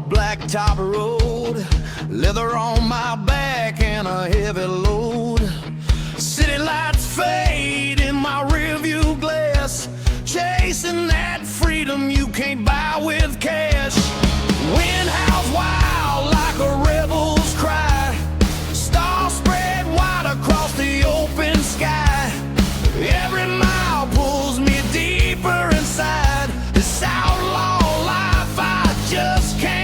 Blacktop road, leather on my back and a heavy load. City lights fade in my rearview glass, chasing that freedom you can't buy with cash. Wind howls wild like a rebel's cry, stars spread wide across the open sky. Every mile pulls me deeper inside this outlaw life I just can't.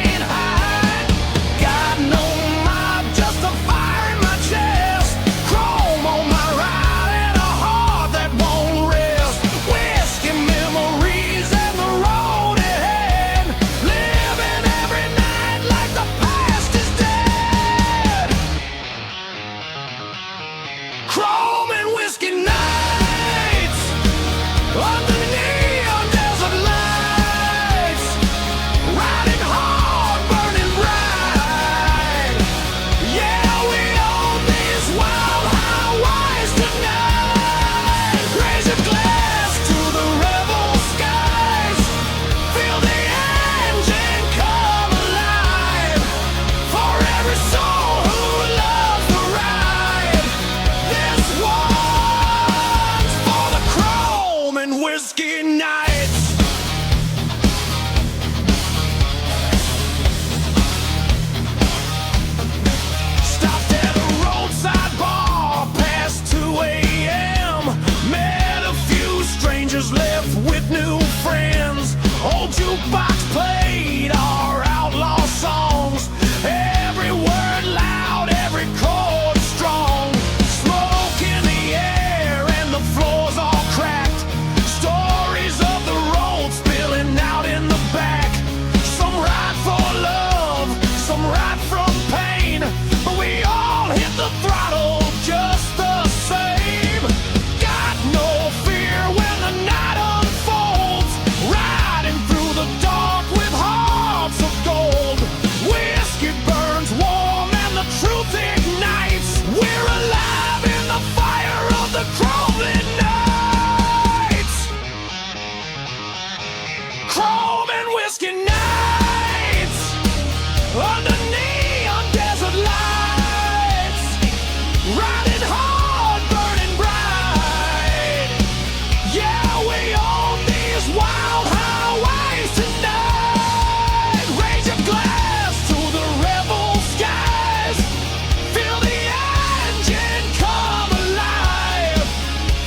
Left with new friends, old jukebox played our outlaw songs. Every word loud, every chord strong. Smoke in the air and the floors all cracked. Stories of the road spilling out in the back. Some ride for love, some ride from pain, but we all hit the throttle just the same. Got no fear when the night unfolds, riding through the dark with hearts of gold. Whiskey burns warm and the truth ignites. We're alive in the fire of the crumbling nights. Chrome and whiskey nights under neon desert lights, riding hard, burning bright. Yeah, we own these wild highways tonight. Raise your glass to the rebel skies. Feel the engine come alive.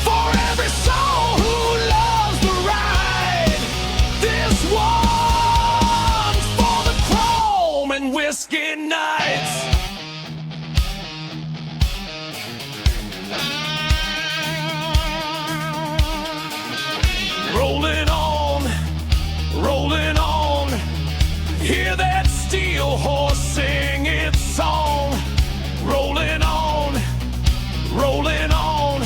For every soul who loves the ride, this one's for the chrome and whiskey nights. Rolling on, rolling on. Hear that steel horse sing its song. Rolling on, rolling on.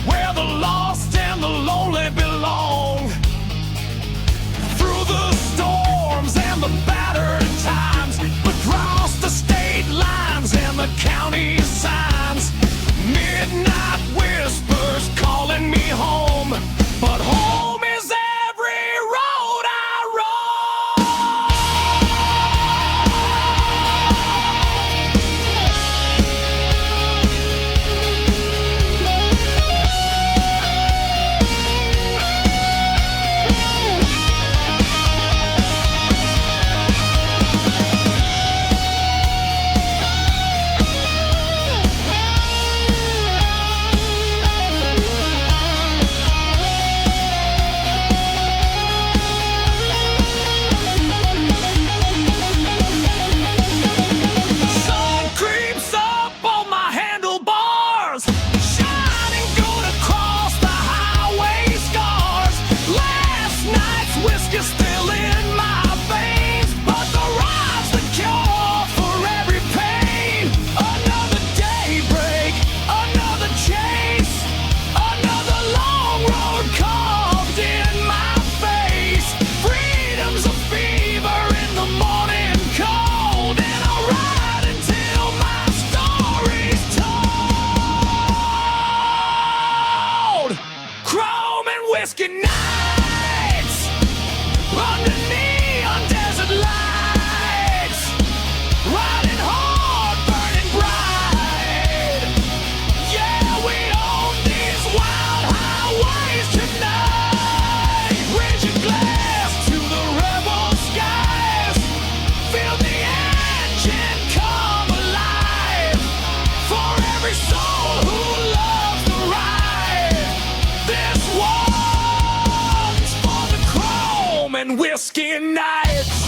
Where the lost and the lonely belong. Through the storms and the battered times, across the state lines and the county signs. Midnight whispers calling me home, but home is every road I and whiskey nights.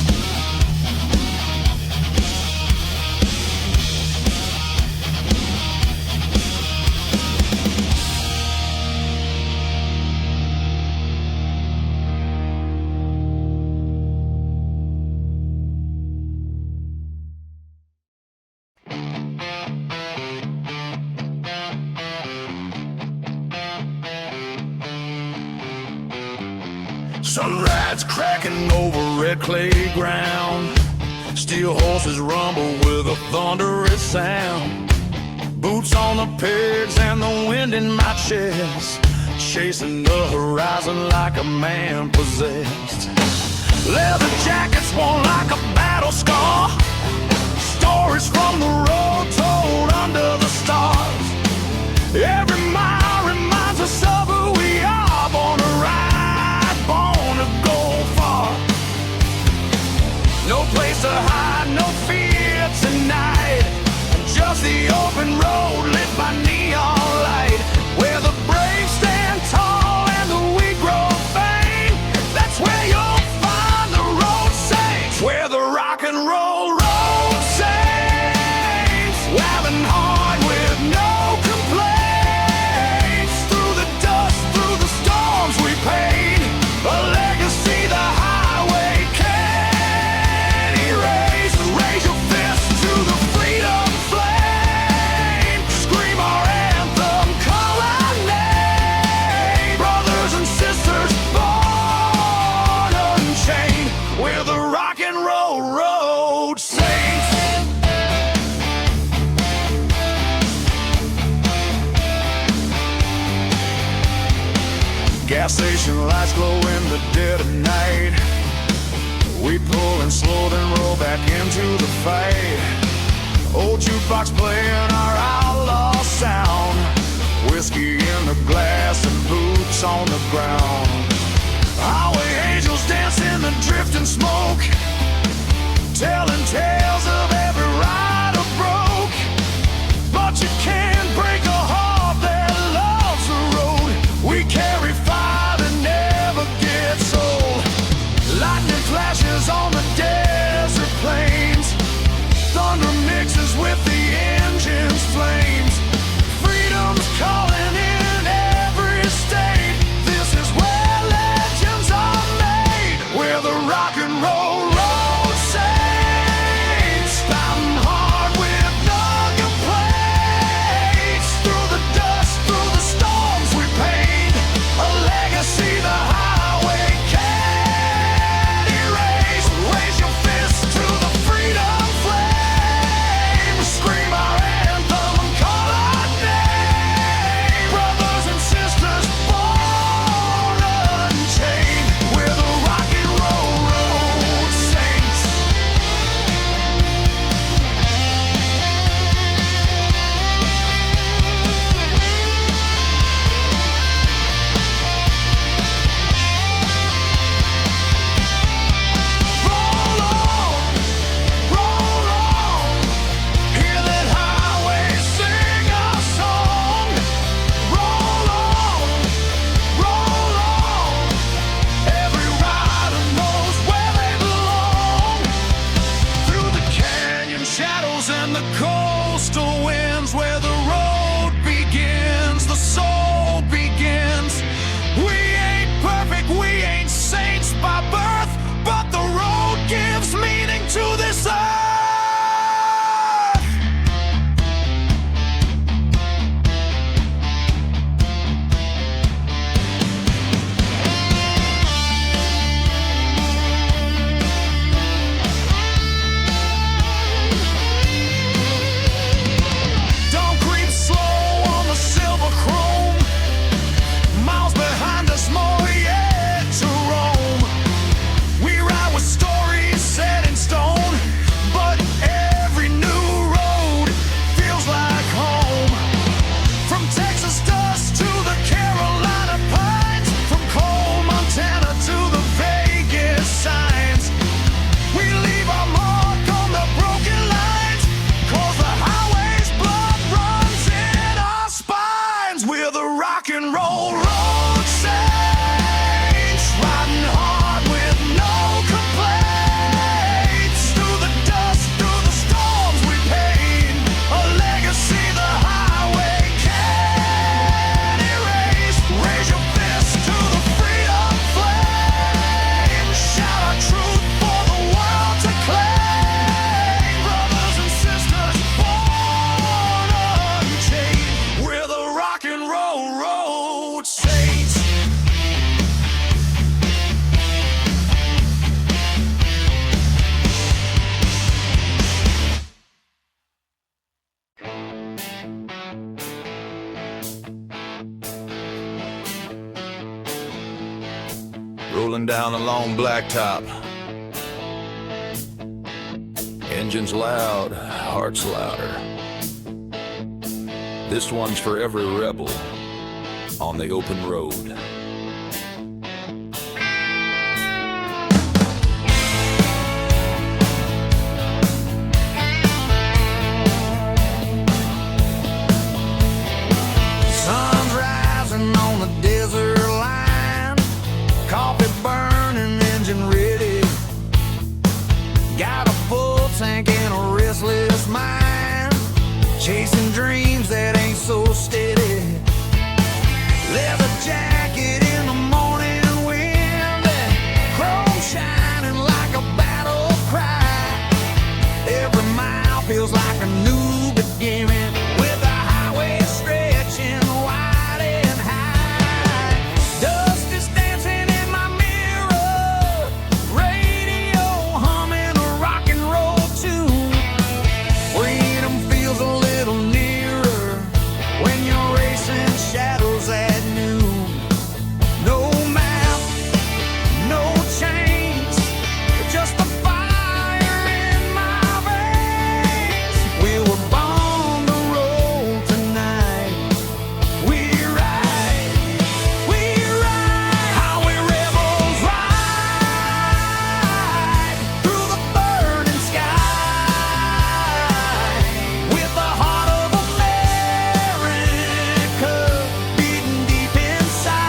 Sunrise cracking over red clay ground. Steel horses rumble with a thunderous sound. Boots on the pegs and the wind in my chest, chasing the horizon like a man possessed. Leather jackets worn like a battle scar. Stories from the road told under the stars. Every mile reminds us of who we are. Born to ride, born to go far. No place to hide, no fear tonight. Just the open road lit by neon light. Where the brave stand tall and the weak grow faint. That's where you'll find the road saints. Where the rock and roll road saints. Laughing hard with no complaints. Through the dust, through the storms we paid. A legacy the highway can't erase. Raise your fist to the freedom flame. Scream our anthem, call our name. Brothers and sisters born unchained. We're the rock and roll road saints. Gas station lights glow in the dead of night. We pull and slow, then roll back into the fight. Old jukebox playing our outlaw sound. Whiskey in the glass and boots on the ground. Highway angels dance in the drifting smoke, telling tales of every ride or broke. But you can't break a heart that loves the road. We carry fire that never gets old. Lightning flashes on the desert plains. Thunder mixes with the engine's flames. Freedom's calling in every state. This is where legends are made. We're the rock and roll road saints. Fighting hard with no complaints. Through the dust, through the storms we paid. A legacy the highway can't erase. Raise your fist to the freedom flame. Scream our anthem and call our name. Brothers and sisters born unchained. We're the rock and roll road saints. Roll on, roll on. Hear that highway sing our song. Roll on, roll on. Every rider knows where they belong. Through the canyon shadows and the coastal winds, where the road begins, the soul begins. We ain't perfect, we ain't saints by birth, but the road gives meaning to this earth. Don't rolling down a long blacktop. Engines loud, hearts louder. This one's for every rebel on the open road. Sun's rising on the desert line, coffee burning, engine ready. Got a full tank and a restless mind, chasing dreams that ain't so steady. Leather jacket in the morning wind, chrome shining like a battle cry. Every mile feels like a new beginning, with a highway stretching wide and high. Dust is dancing in my mirror, radio humming a rock and roll tune. Freedom feels a little nearer when you're racing shadows at noon. No map, no chains, just a fire in my veins. We were born to roll tonight. We ride, highway rebels ride through the burning sky, with the heart of America beating deep inside.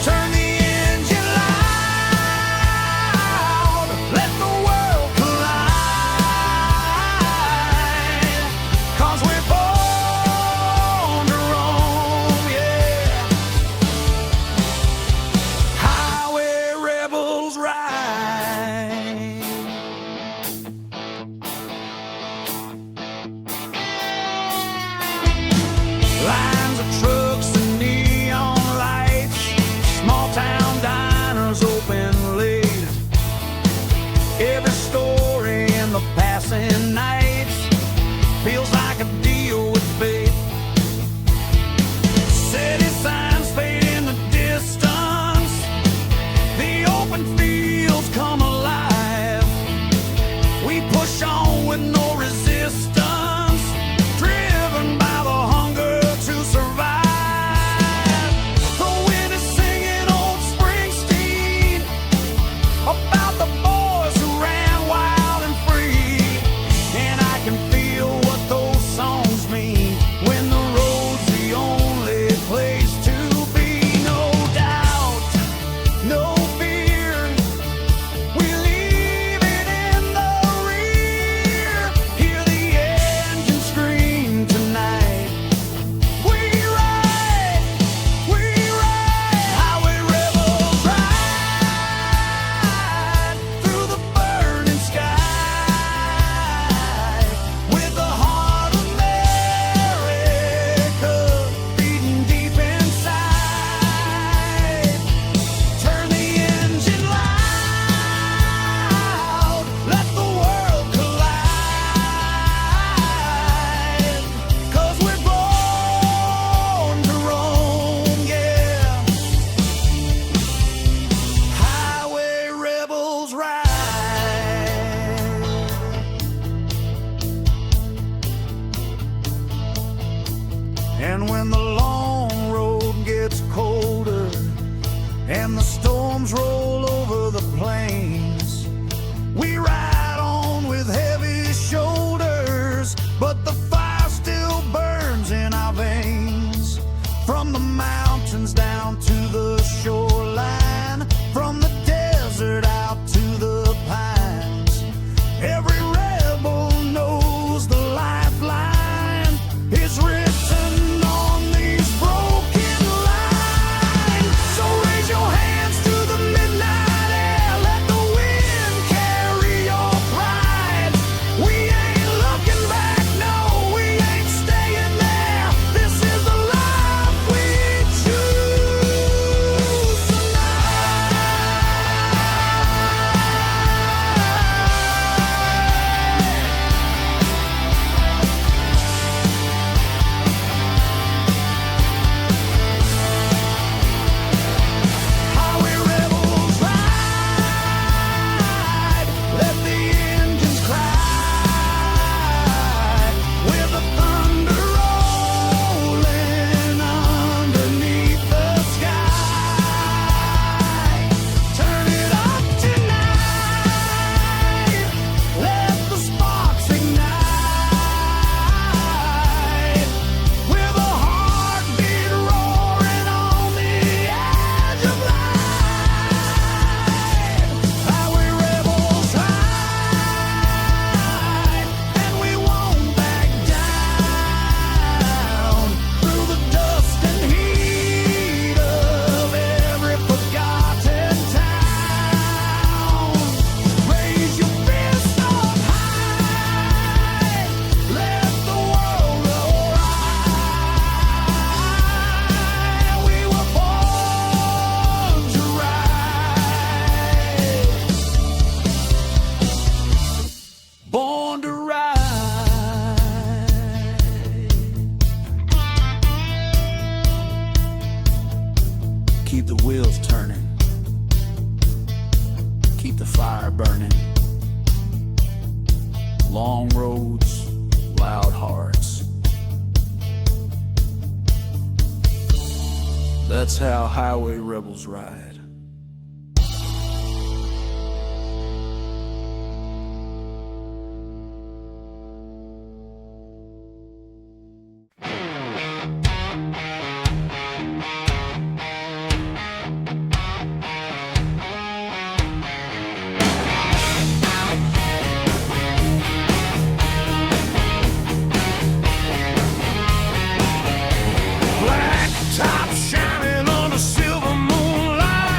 Turn the engine loud, let the world collide, 'cause we're born to roam, yeah. Highway rebels ride. Lines of trucks and neon lights, small town diners open late. Every story in the passing nights feels like a deal with fate. City signs fade in the distance, the open fields come alive. We push on with no resistance, driven by the hunger to survive. The wind is singing old Springsteen about the boys who ran wild and free, and I can feel what those songs mean when the road's the only place to be. No doubt, no fear, we leave it in the rear. Hear the engine scream tonight. We ride, highway rebels ride through the burning sky, with the heart of America beating deep inside. Turn the engine loud, let the world collide, 'cause we're born to roam, yeah. Highway rebels ride. And when the long road gets colder and the storms roll over the plains, we ride on with heavy shoulders, but the fire still burns in our veins. From the mountains down to the shoreline, from the desert out to the pines, every rebel knows the lifeline is written on these broken lines. So raise your hands to the midnight air, let the wind carry your pride. We ain't looking back, no, we ain't staying there. This is the life we choose. keep the wheels turning, keep the fire burning. Long roads, loud hearts. That's how highway rebels ride. Black top shining on a silver moonlight.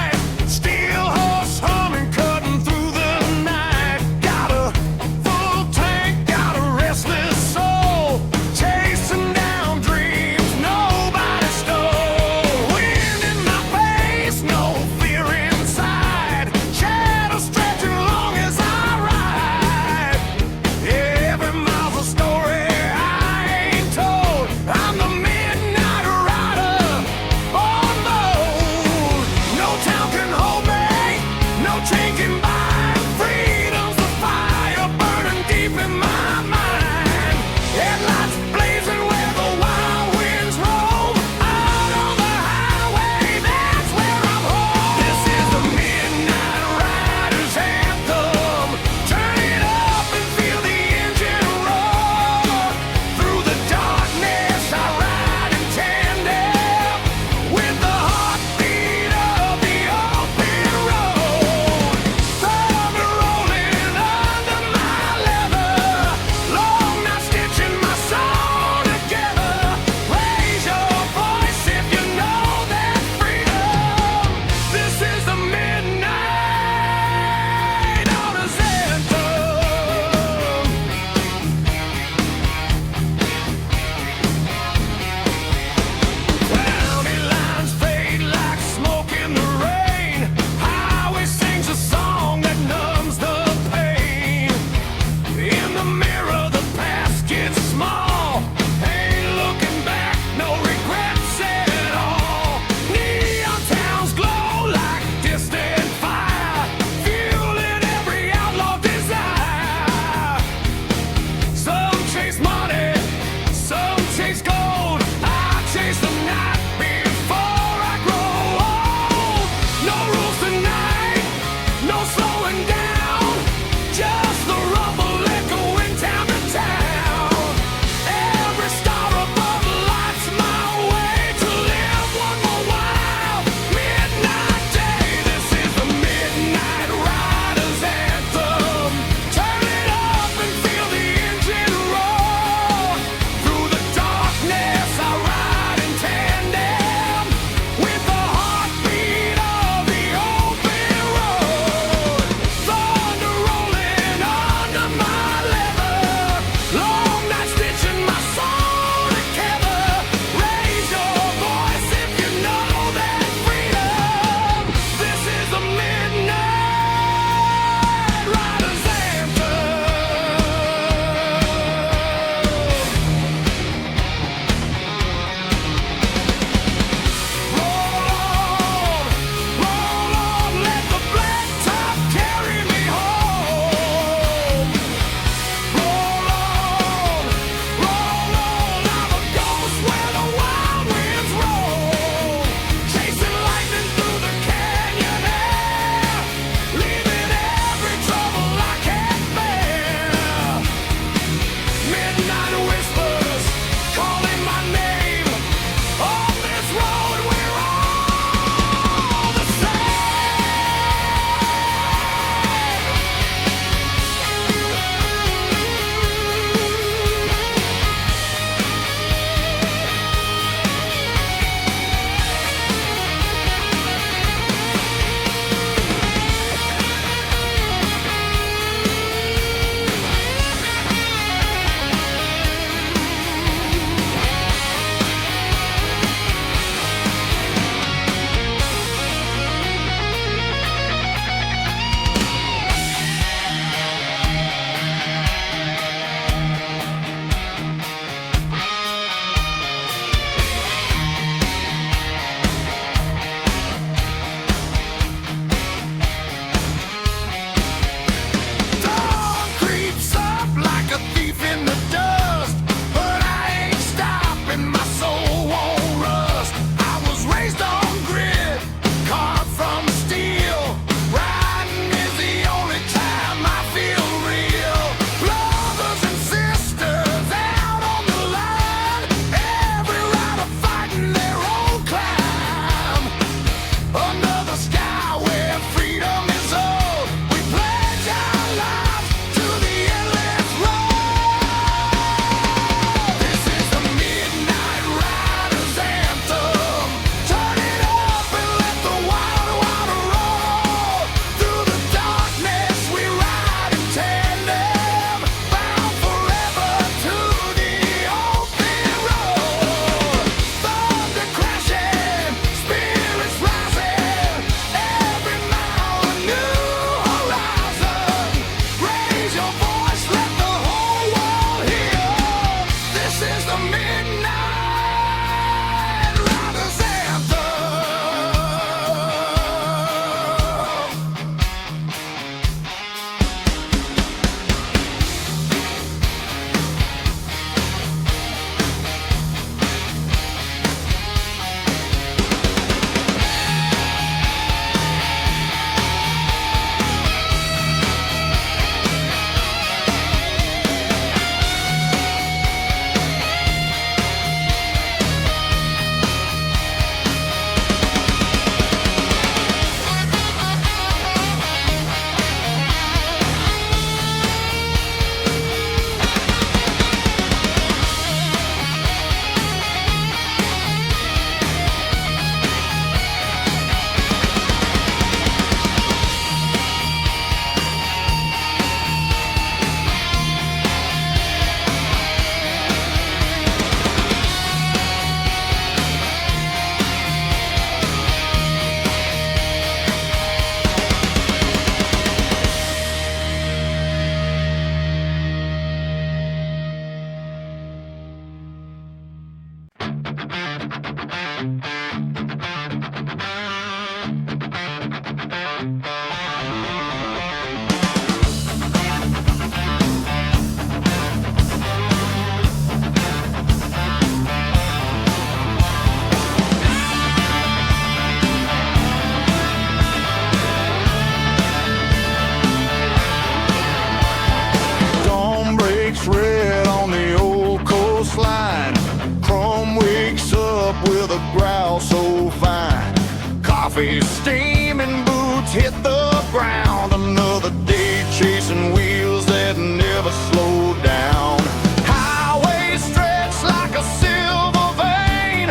Dawn breaks red on the old coastline. Chrome wakes up with a growl so fine. Coffee steaming, boots hit the ground. Another day chasing wheels that never slow down. Highway stretch like a silver vein,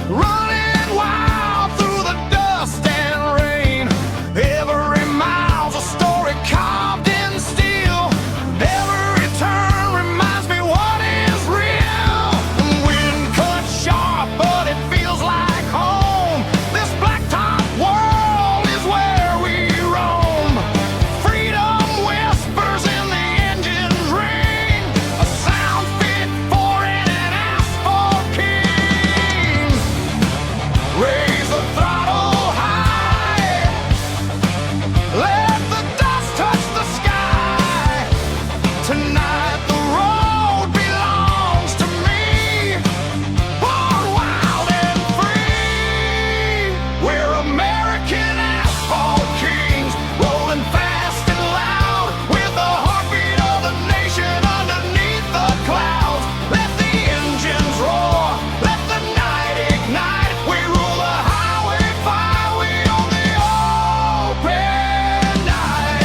running wild through the dust and rain. Every mile's a story carved in steel. Every turn reminds me what is real. Wind cuts sharp, but it feels like home. This blacktop world is where we roam. Freedom whispers in the engine's ring, a sound fit for an asphalt king. Raise the throttle high, let the dust touch the sky. Tonight the road belongs to me, born wild and free. We're American asphalt kings, rolling fast and loud, with the heartbeat of the nation underneath the clouds. Let the engines roar, let the night ignite. We rule the highway fire, we own the open night.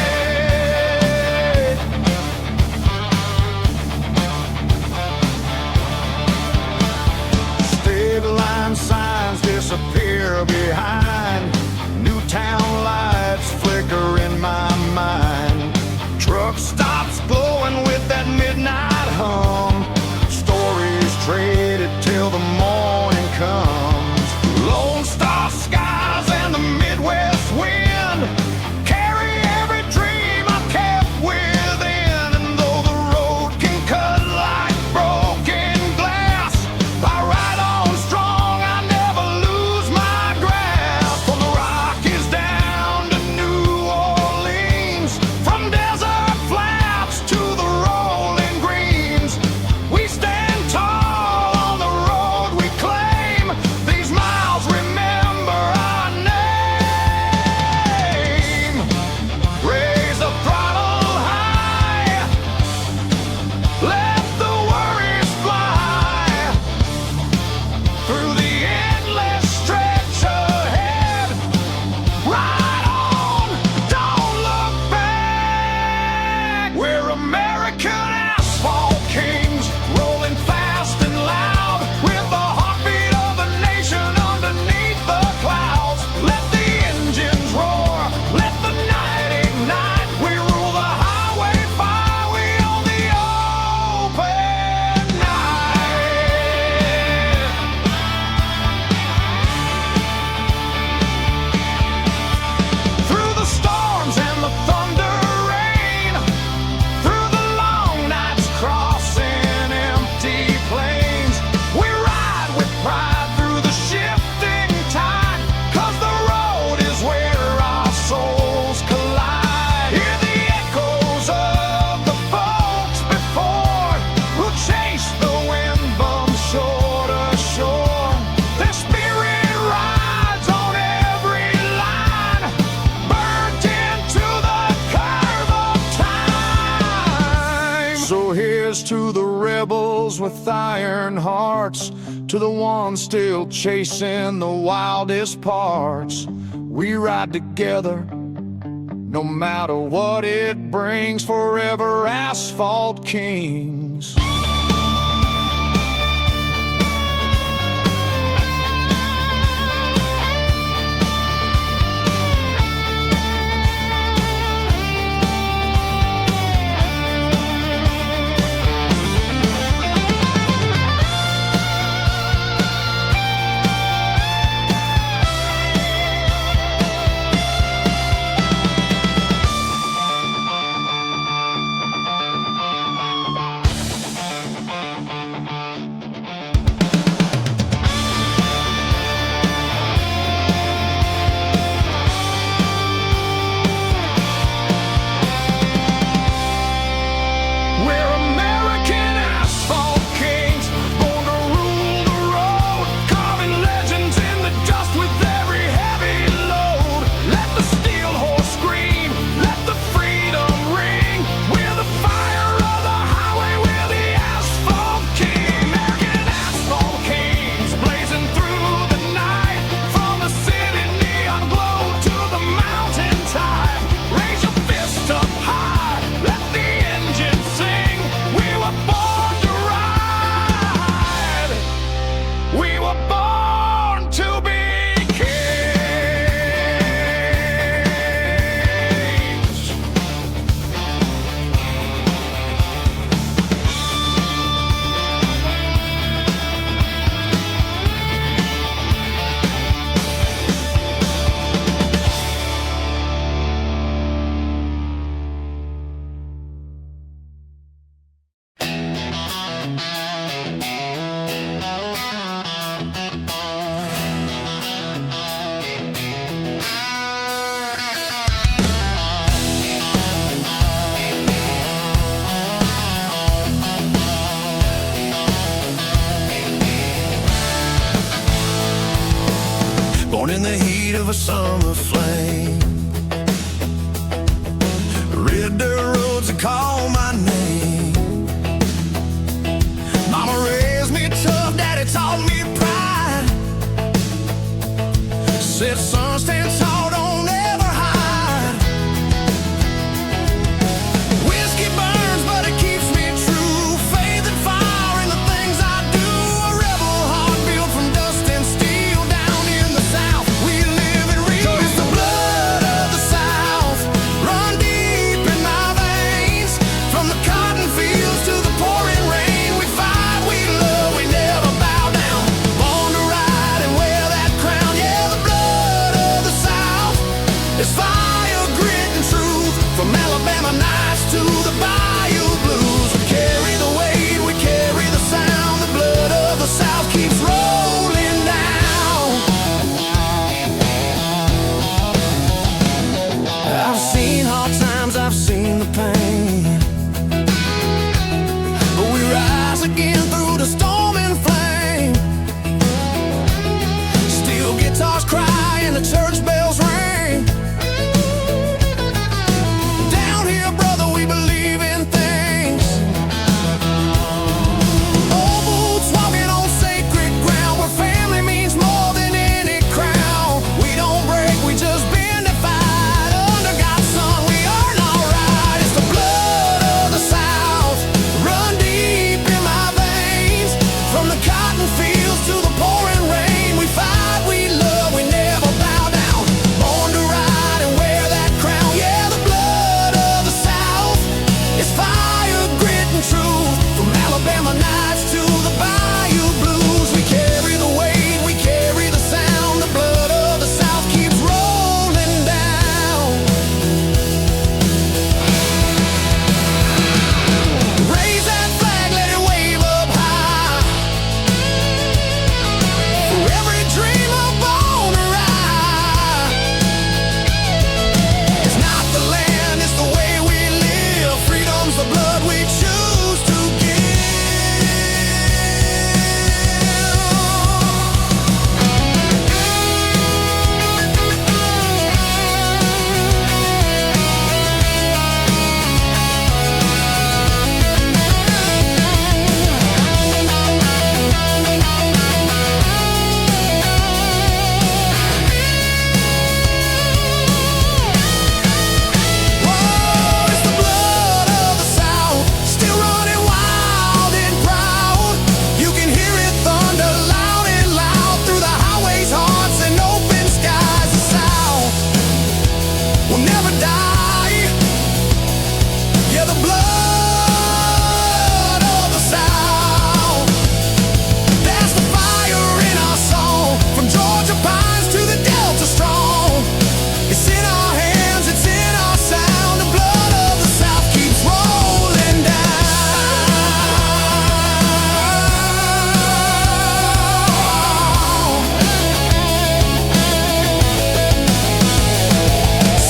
State line signs disappear behind. New town lights flicker in my mind. Truck stops glowing with that midnight hum. Stories traded till the morning comes. Lone Star skies and the Midwest wind carry every dream I've kept within. And though the road can cut like broken glass, I ride on strong, I never lose my grasp. From the Rockies down to New Orleans, from desert flats to the rolling greens, we stand tall on the road we claim. These miles remember our name. Raise the throttle high, let the worries fly through the endless stretch ahead. Ride on, don't look back. We're American asphalt kings, rolling fast and loud, with the heartbeat of the nation underneath the clouds. Let the engines roar, let the night ignite. We rule the highway fire, we own the open night. Through the storms and the thunder rain, through the long nights crossing empty plains, we ride with pride through the shifting tide. 'Cause the road is where our souls collide. Hear the echoes of the folks before, who chase the wind from shore to shore. Their spirit rides on every line, burnt into the curve of time. So here's to the rebels with iron hearts, to the ones still chasing the wildest parts. We ride together, no matter what it brings, forever asphalt kings. born in the heat of a summer flame. Red dirt roads that call my name. Mama raised me tough, daddy taught me pride. Said son, stand tall, don't ever hide. Whiskey burns, but it keeps me true. Faith and fire in the things I do. A rebel heart built from dust and steel. Down in the South, we live and real. So it's the blood of the South, run deep in my veins. From the cotton fields to the pouring rain, we fight, we love, we never bow down. Born to ride and wear that crown. Yeah, the blood of the South is fire, grit, and truth. From Alabama nights to the Bayou Blues, we carry the weight, we carry the sound. The blood of the South keeps rolling down. I've seen hard times, I've seen the pain, but we rise again through the storm and flame. Steel guitars cry and the church bells ring. Down here, brother, we believe in things. Old boots walking on sacred ground, where family means more than any crown. We don't break, we just bend and fight. Under God's sun, we earn our right. It's the blood of the South, run deep in my veins. From the cotton fields to the pouring rain, we fight, we love, we never bow down. Born to ride and wear that crown. Yeah, the blood of the South is fire, grit, and truth. From Alabama nights to the Bayou Blues, we carry the weight, we carry the sound. The blood of the South keeps rolling down. Raise that flag, let it wave up high. For every dreamer born to ride. It's not the land, it's the way we live. Freedom's the blood we choose to Whoa, it's the blood of the South, still running wild and proud. You can hear it thunder loud and loud through the highways, hearts, and open skies. The South will never die. Yeah, the blood of the South, that's the fire in our song. From Georgia pines to the Delta strong, it's in our hands, it's in our sound. The blood of the South keeps rolling down.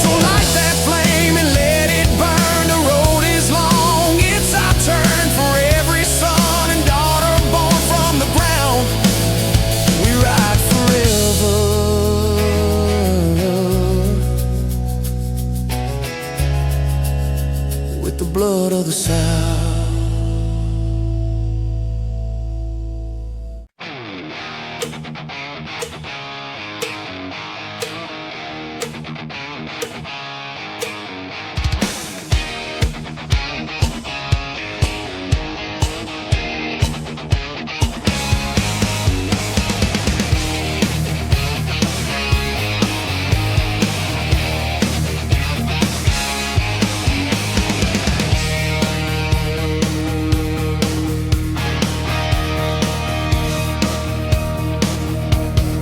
So light that flame and let it burn. The road is long, it's our turn. For every son and daughter born from the ground, we ride forever. With the blood of the South.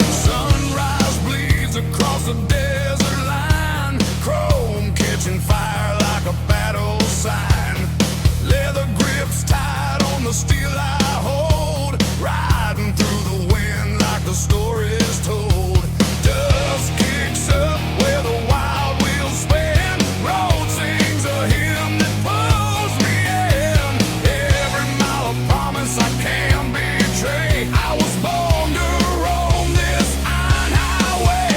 Sunrise bleeds across the desert line, chrome catching fire like a battle sign. Leather grips tied on the steel I hold, riding through the wind like the story's told. Dust kicks up where the wild wheels spin. Road sings a hymn that pulls me in. Every mile of promise I can't betray. I was born to roam this iron highway.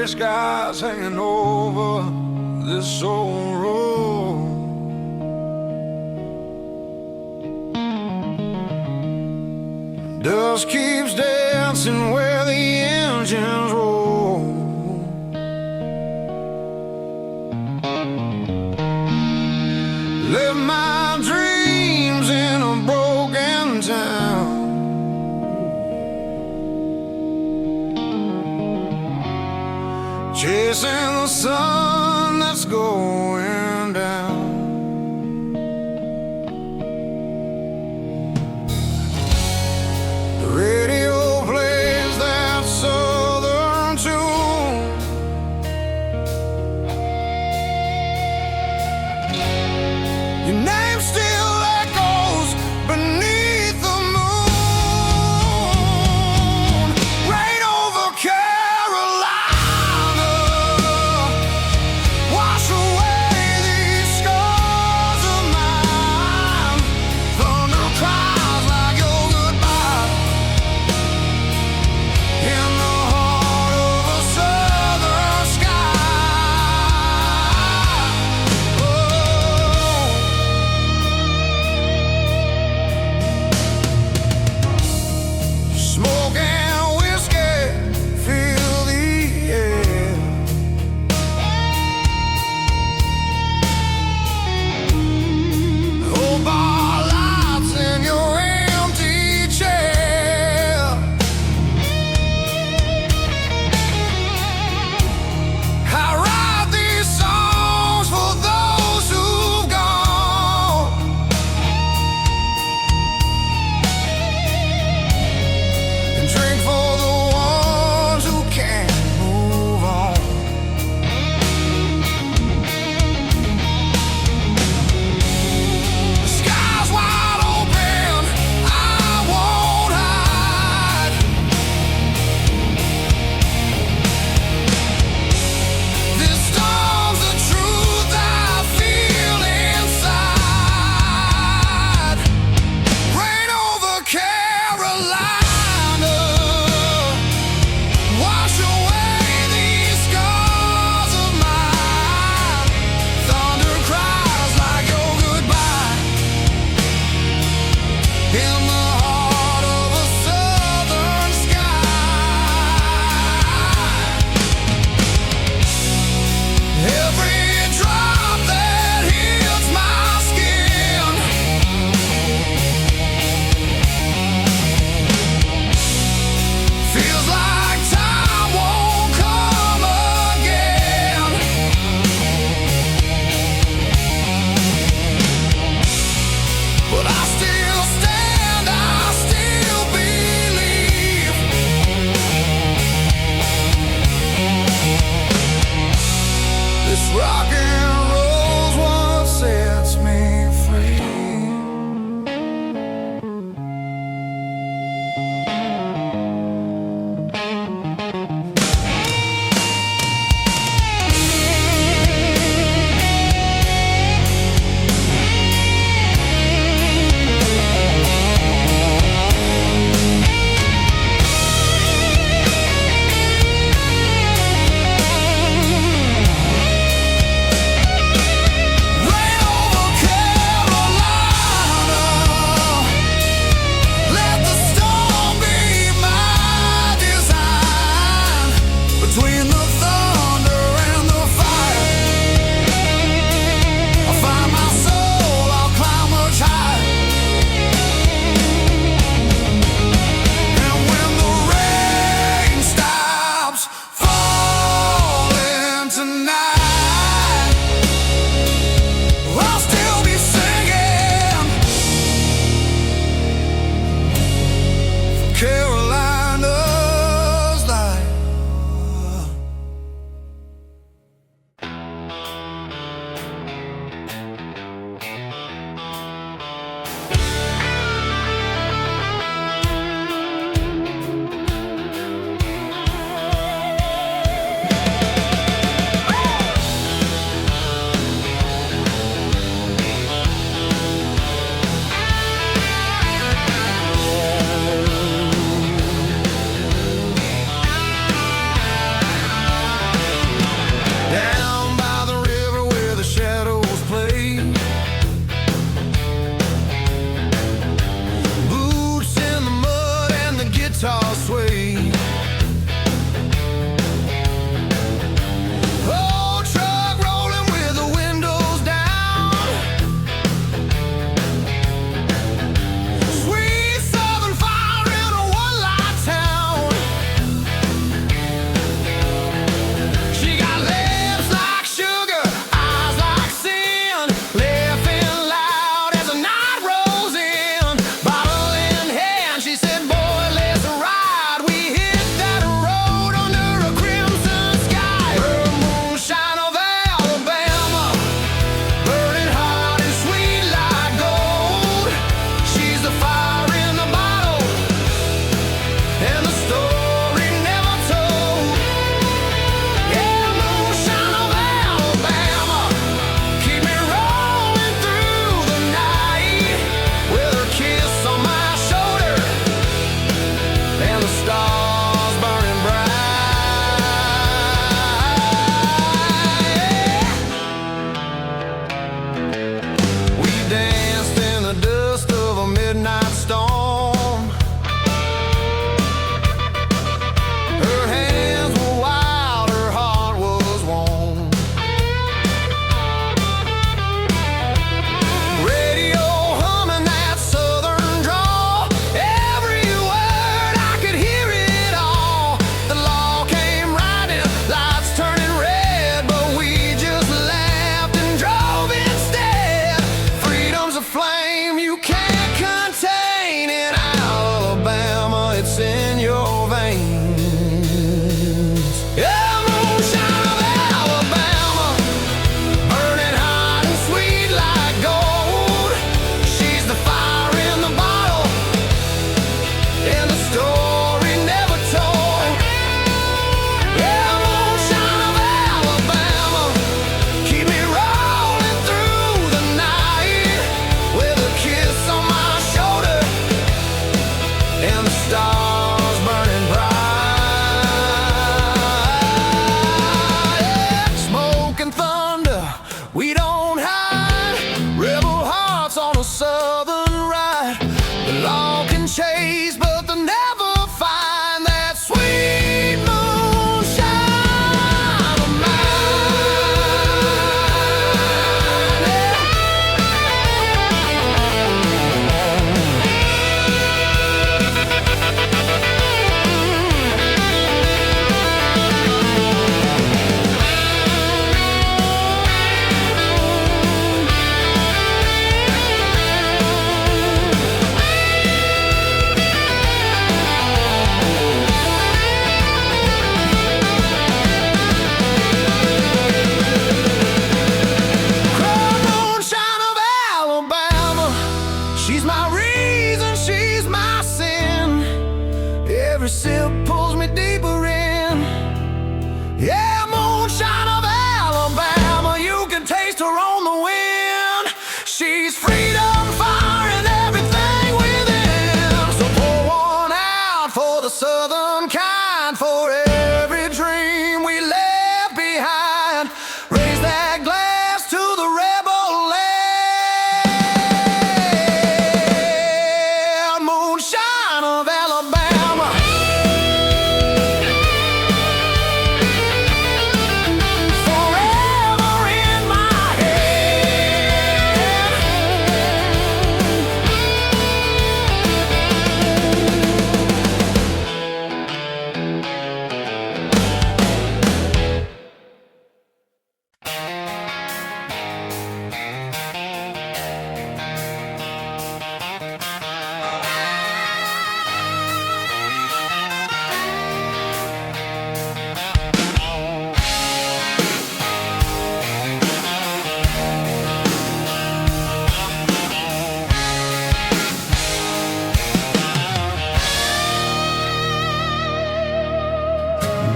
gray skies hanging over this old road. Dust keeps dancing where the engines roll. Live my dreams in a broken town. Chasing the sun that's going down. The radio plays that southern tune. Your name still echoes beneath the moon. Rain over Carolina, wash away away. Old truck rolling with the windows down. Sweet southern fire in a one-light town. She got lips like sugar, eyes like sin, laughing loud as the night rolls in. Bottle in hand, she said, "Boy, let's ride." We hit that road under a crimson sky. Her moonshine of Alabama, burning hot and sweet like gold. She's the fire in the bottle, and the story never told. Yeah, moonshine of Alabama, keep me rolling through the night with her kiss on my shoulder and the stars burning bright. We danced in the dust of a midnight storm. Her hands were wild, her heart was warm. Radio humming that southern drawl. Every word I could hear it all. The law came riding, lights turning red, but we just laughed and drove instead. Freedom's a flame you can't contain. In Alabama, it's in your veins. Yeah, moonshine of Alabama, burning hot and sweet like gold. She's the fire in the bottle, and the story never told. Yeah, moonshine of Alabama, keep me rolling through the night with a kiss on my shoulder and the stars burning bright. Smoke and thunder, we don't hide. Rebel hearts on a southern ride. The law can chase, but they'll never find that sweet moonshine of moonshine of Alabama. She's my reason, she's my sin. Every sip pulls me deeper in. Yeah, moonshine of Alabama, you can taste her on the wind. She's freedom, fire, and everything within. So pour one out for the southern kind, for every dream we left behind. Raise that glass to the rebel land. Moonshine of Alabama. Forever in my head.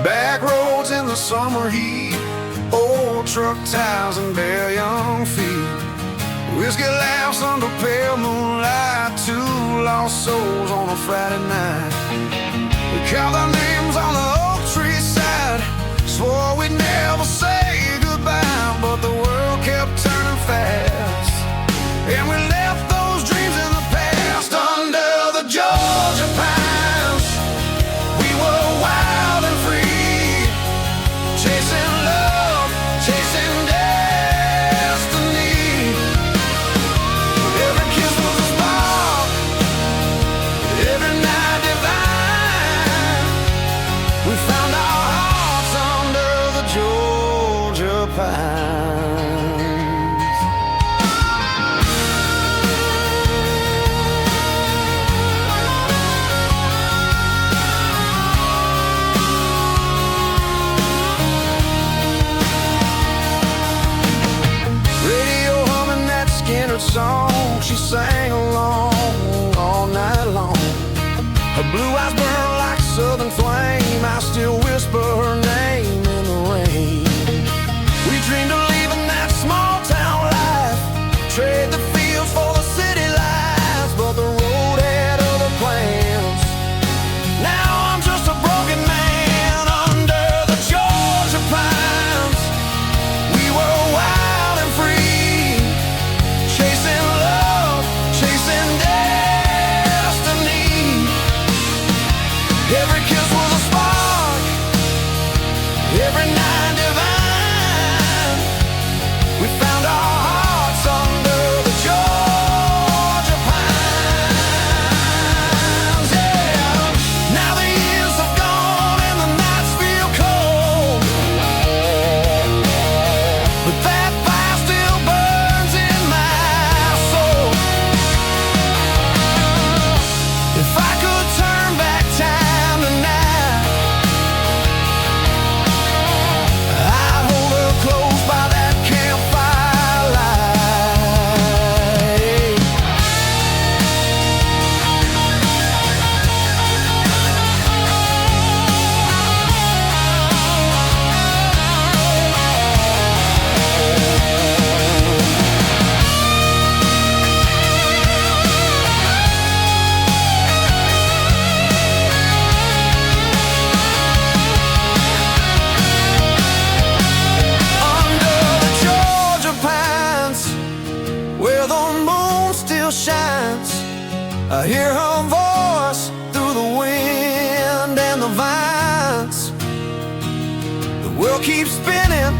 Back roads in the summer heat, old truck tires and bare young feet. Whiskey laughs under pale moonlight, two lost souls on a Friday night. We count our names on the oak tree side, swore we'd never say goodbye, but the world kept turning fast, and we left those dreams in the past under the Georgia pines. We Blue eyes burn like a southern flame. I still whisper her name in the rain. We dreamed of leaving that small town life, trade the fields for the city lights, but the road had other plans. Now I'm just a broken man under the Georgia pines. We were wild and free, chasing love, chasing destiny. Every kiss was a spark, every night divine. We found our hearts under the Georgia pines. Yeah. Now the years have gone and the nights feel cold, but that fire still burns in my soul. If I could turn back time tonight, I'd hold her close by that campfire light. Under the Georgia pines, where the moon still shines, I hear her voice through the wind and the vines. The world keeps spinning,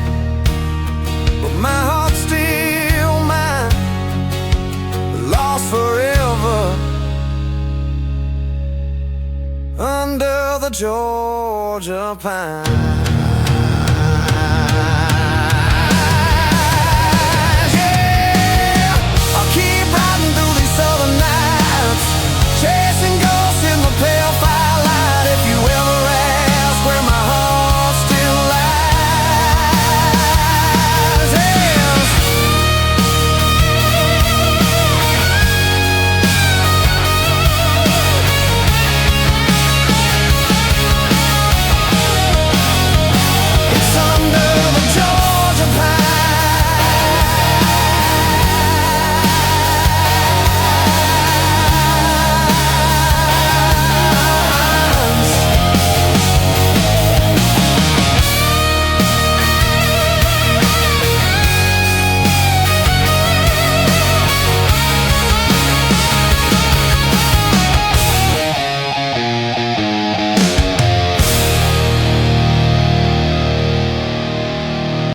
but my heart's still mine, lost forever under the Georgia pine.